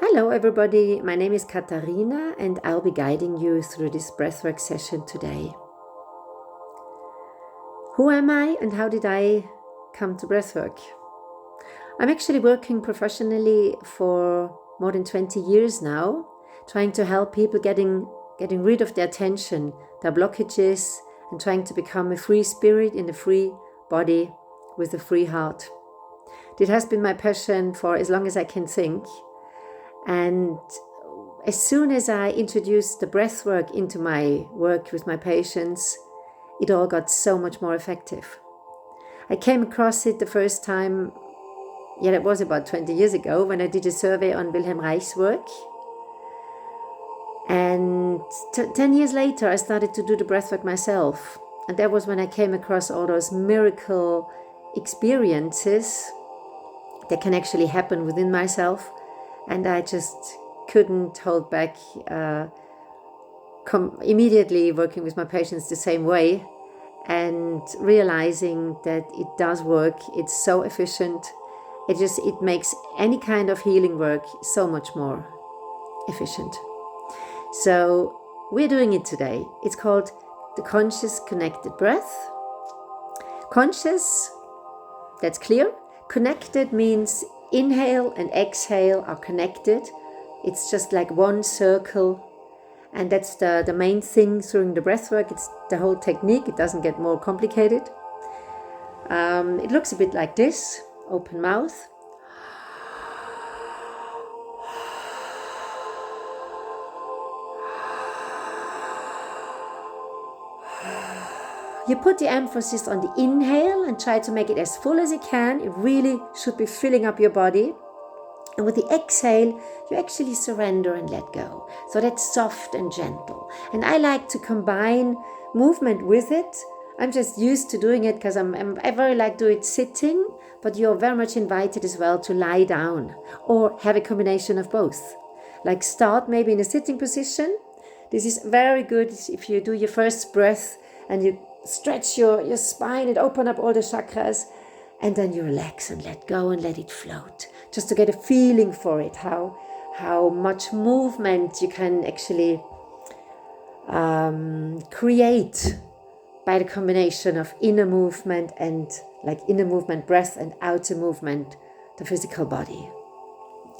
Hello everybody, my name is Katharina and I'll be guiding you through this breathwork session today. Who am I and how did I come to breathwork? I'm actually working professionally for more than 20 years now, trying to help people getting rid of their tension, their blockages, and trying to become a free spirit in a free body with a free heart. This has been my passion for as long as I can think. And as soon as I introduced the breath work into my work with my patients, it all got so much more effective. I came across it the first time, it was about 20 years ago when I did a survey on Wilhelm Reich's work. And 10 years later, I started to do the breath work myself. And that was when I came across all those miracle experiences that can actually happen within myself. And I just couldn't hold back, immediately working with my patients the same way and realizing that it does work. It's so efficient. It makes any kind of healing work so much more efficient. So we're doing it today. It's called the conscious connected breath. Conscious, that's clear. Connected means inhale and exhale are connected. It's just like one circle. And that's the main thing during the breath work. It's the whole technique. It doesn't get more complicated. It looks a bit like this. Open mouth. You put the emphasis on the inhale and try to make it as full as you can. It really should be filling up your body. And with the exhale, you actually surrender and let go. So that's soft and gentle. And I like to combine movement with it. I'm just used to doing it because I very like to do it sitting, but you're very much invited as well to lie down or have a combination of both. Like start maybe in a sitting position. This is very good if you do your first breath and you stretch your spine and open up all the chakras, and then you relax and let go and let it float, just to get a feeling for it, how much movement you can actually create by the combination of inner movement and like inner movement breath and outer movement the physical body.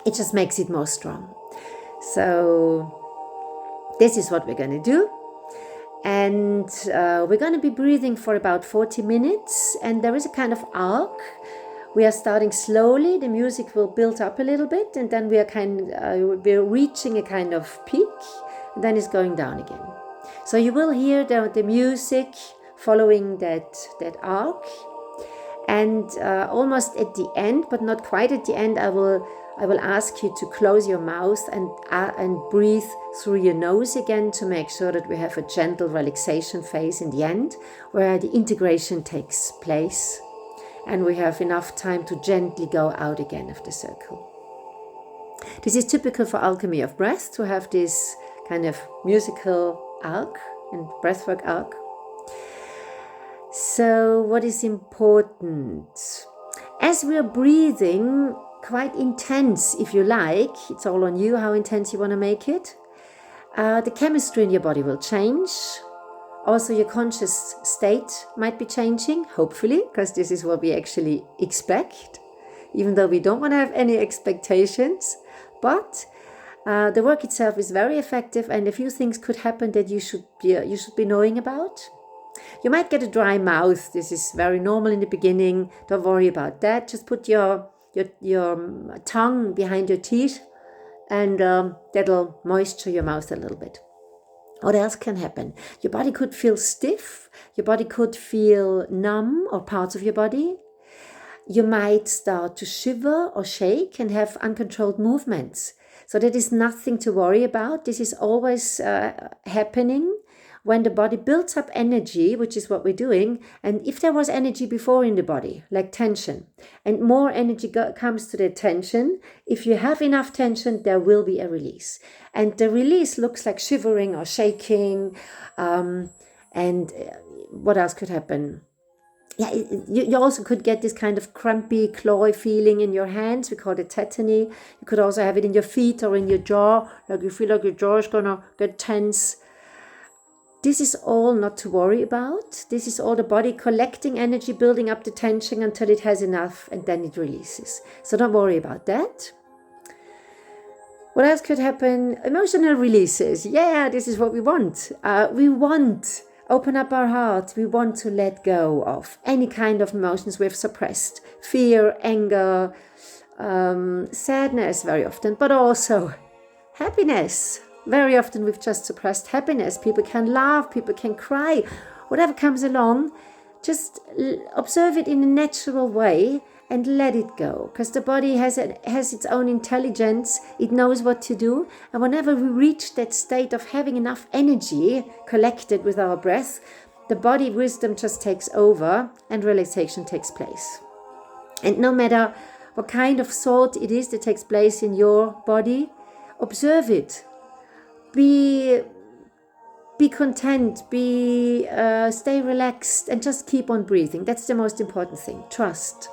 It just makes it more strong. So this is what we're going to do. And we're going to be breathing for about 40 minutes. And there is a kind of arc. We are starting slowly. The music will build up a little bit. And then we're reaching a kind of peak. And then it's going down again. So you will hear the music following that arc. And almost at the end, but not quite at the end, I will ask you to close your mouth and breathe through your nose again to make sure that we have a gentle relaxation phase in the end where the integration takes place and we have enough time to gently go out again of the circle. This is typical for alchemy of breath to have this kind of musical arc and breathwork arc. So what is important? As we are breathing, quite intense if you like, it's all on you how intense you want to make it, the chemistry in your body will change. Also your conscious state might be changing, hopefully, because this is what we actually expect, even though we don't want to have any expectations. But the work itself is very effective and a few things could happen that you should be knowing about. You might get a dry mouth. This is very normal in the beginning. Don't worry about that. Just put your tongue behind your teeth and that'll moisture your mouth a little bit. What else can happen? Your body could feel stiff. Your body could feel numb or parts of your body. You might start to shiver or shake and have uncontrolled movements. So that is nothing to worry about. This is always happening when the body builds up energy, which is what we're doing. And if there was energy before in the body, like tension, and more energy comes to the tension, if you have enough tension, there will be a release. And the release looks like shivering or shaking. And what else could happen? you also could get this kind of crampy, clawy feeling in your hands. We call it tetany. You could also have it in your feet or in your jaw, like you feel like your jaw is gonna get tense. This is all not to worry about. This is all the body collecting energy, building up the tension until it has enough, and then it releases. So don't worry about that. What else could happen? Emotional releases. Yeah, this is what we want. Open up our heart. We want to let go of any kind of emotions we've suppressed. Fear, anger, sadness very often, but also happiness. Very often we've just suppressed happiness. People can laugh, people can cry, whatever comes along. Just observe it in a natural way and let it go, because the body has its own intelligence. It knows what to do, and whenever we reach that state of having enough energy collected with our breath, the body wisdom just takes over and relaxation takes place. And no matter what kind of thought it is that takes place in your body, observe it. Be content, stay relaxed, and just keep on breathing. That's the most important thing. Trust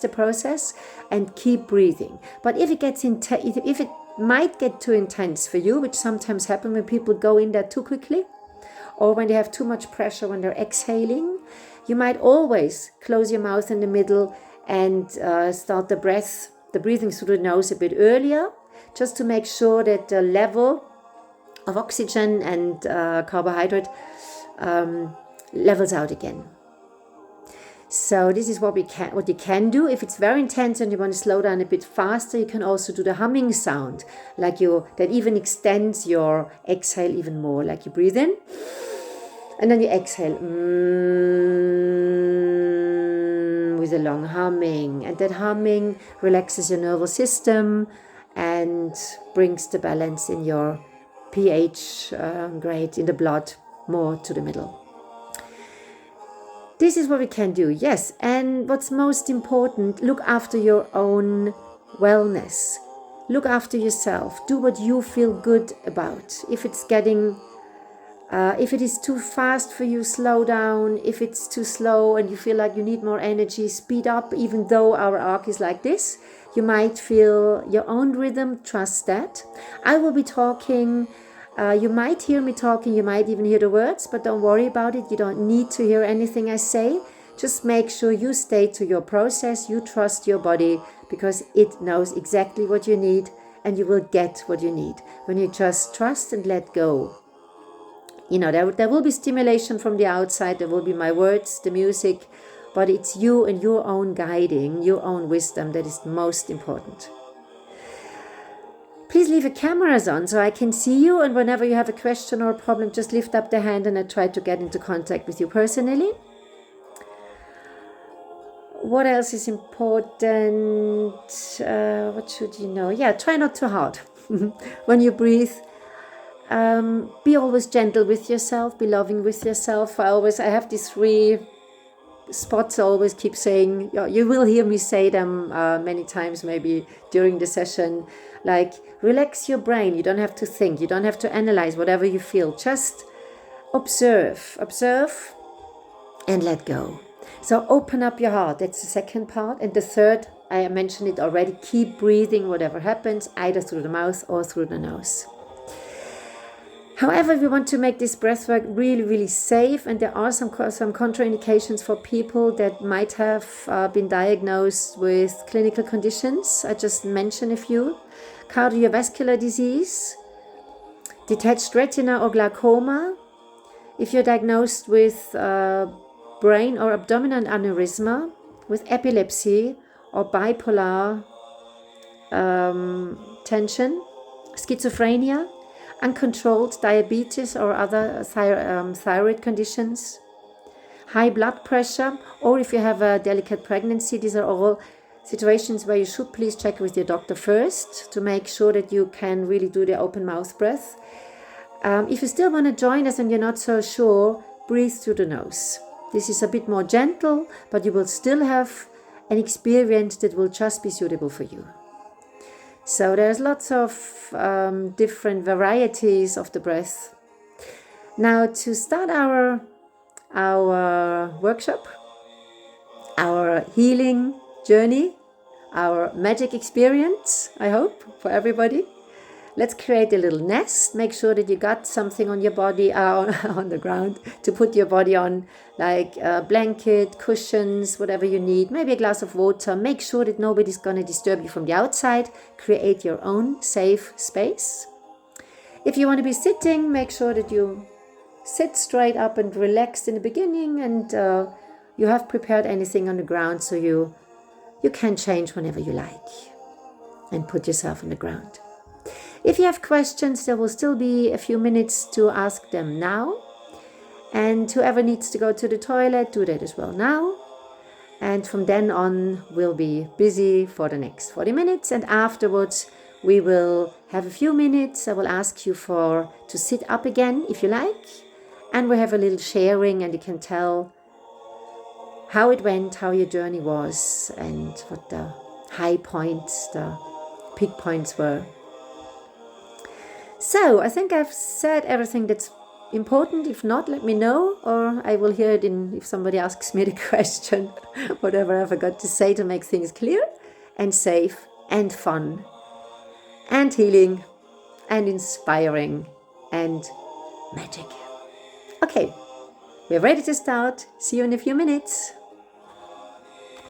the process and keep breathing. But if it might get too intense for you, which sometimes happens when people go in there too quickly, or when they have too much pressure when they're exhaling, you might always close your mouth in the middle and start the breathing through the nose a bit earlier, just to make sure that the level of oxygen and carbohydrate levels out again. So this is what you can do. If it's very intense and you want to slow down a bit faster, you can also do the humming sound, that even extends your exhale even more. Like you breathe in, and then you exhale with a long humming, and that humming relaxes your nervous system and brings the balance in your pH grade in the blood more to the middle. This is what we can do, yes. And what's most important, look after your own wellness. Look after yourself. Do what you feel good about. If it is too fast for you, slow down. If it's too slow and you feel like you need more energy, speed up. Even though our arc is like this, you might feel your own rhythm. Trust that. I will be talking. You might hear me talking. You might even hear the words, but don't worry about it. You don't need to hear anything I say. Just make sure you stay to your process. You trust your body, because it knows exactly what you need, and you will get what you need when you just trust and let go. There will be stimulation from the outside. There will be my words, the music, but it's you and your own guiding, your own wisdom that is most important. Please leave your cameras on so I can see you, and whenever you have a question or a problem, just lift up the hand and I try to get into contact with you personally. What else is important? What should you know? Yeah, try not too hard when you breathe. Be always gentle with yourself, be loving with yourself. I have these 3 spots I always keep saying. You will hear me say them many times maybe during the session, like relax your brain. You don't have to think, you don't have to analyze whatever you feel. Just observe and let go. So open up your heart. That's the second part. And the third, I mentioned it already, keep breathing whatever happens, either through the mouth or through the nose. However, we want to make this breathwork really, really safe, and there are some contraindications for people that might have been diagnosed with clinical conditions. I just mentioned a few. Cardiovascular disease, detached retina or glaucoma. If you're diagnosed with brain or abdominal aneurysma, with epilepsy or bipolar tension, schizophrenia, uncontrolled diabetes or other thyroid conditions, high blood pressure, or if you have a delicate pregnancy. These are all situations where you should please check with your doctor first to make sure that you can really do the open mouth breath. If you still want to join us and you're not so sure, breathe through the nose. This is a bit more gentle, but you will still have an experience that will just be suitable for you. So there's lots of different varieties of the breath. Now, to start our workshop, our healing journey, our magic experience, I hope, for everybody. Let's create a little nest. Make sure that you got something on your body, on the ground, to put your body on, like a blanket, cushions, whatever you need. Maybe a glass of water. Make sure that nobody's going to disturb you from the outside. Create your own safe space. If you want to be sitting, make sure that you sit straight up and relaxed in the beginning, and you have prepared anything on the ground so you can change whenever you like and put yourself on the ground. If you have questions, there will still be a few minutes to ask them now. And whoever needs to go to the toilet, do that as well now. And from then on, we'll be busy for the next 40 minutes. And afterwards, we will have a few minutes. I will ask you to sit up again, if you like. And we'll have a little sharing, and you can tell how it went, how your journey was, and what the high points, the peak points were. So I think I've said everything that's important. If not, let me know, or I will hear it if somebody asks me the question, whatever I forgot to say to make things clear and safe and fun and healing and inspiring and magic. Okay, we're ready to start. See you in a few minutes.